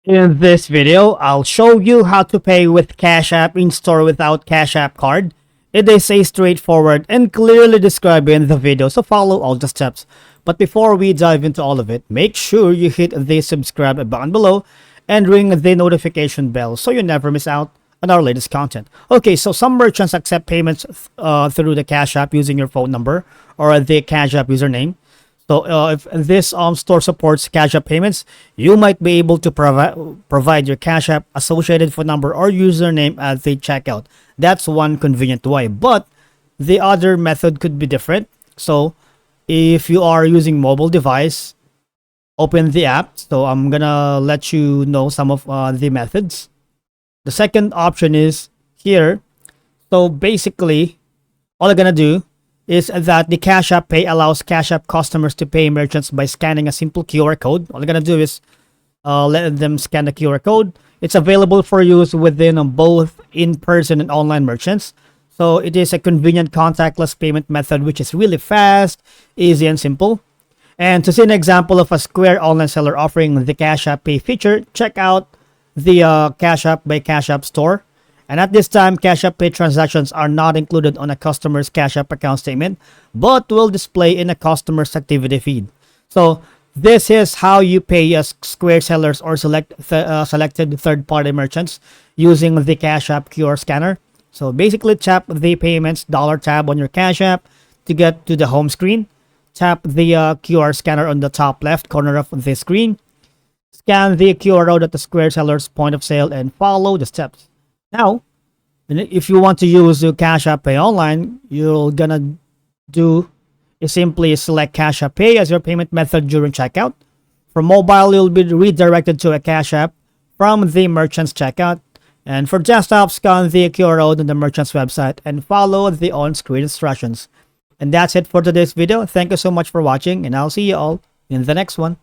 In this video, I'll show you how to pay with Cash App in store without Cash App card. It is a straightforward and clearly described in the video, so follow all the steps. But before we dive into all of it, make sure you hit the subscribe button below and ring the notification bell so you never miss out on our latest content. Okay, so some merchants accept payments through the Cash App using your phone number or the Cash App username. So if this store supports Cash App payments, you might be able to provide your Cash App associated phone number or username at the checkout. That's one convenient way. But the other method could be different. So if you are using mobile device, open the app. So I'm gonna let you know some of the methods. The second option is here. So basically, all I'm gonna do is that the Cash App Pay allows Cash App customers to pay merchants by scanning a simple QR code. All you're gonna do is let them scan the QR code. It's available for use within both in-person and online merchants. So it is a convenient contactless payment method which is really fast, easy, and simple. And to see an example of a Square online seller offering the Cash App Pay feature, check out the Cash App by Cash App store. And at this time, Cash App Pay transactions are not included on a customer's Cash App account statement, but will display in a customer's activity feed. So this is how you pay as Square sellers or selected third-party merchants using the Cash App QR scanner. So basically, tap the Payments dollar tab on your Cash App to get to the home screen. Tap the QR scanner on the top left corner of the screen. Scan the QR code at the Square seller's point of sale and follow the steps. Now, if you want to use the Cash App Pay online, you're gonna do is simply select Cash App Pay as your payment method during checkout. For mobile, you'll be redirected to a Cash App from the merchant's checkout. And for desktop, scan the QR code on the merchant's website and follow the on-screen instructions. And that's it for today's video. Thank you so much for watching, and I'll see you all in the next one.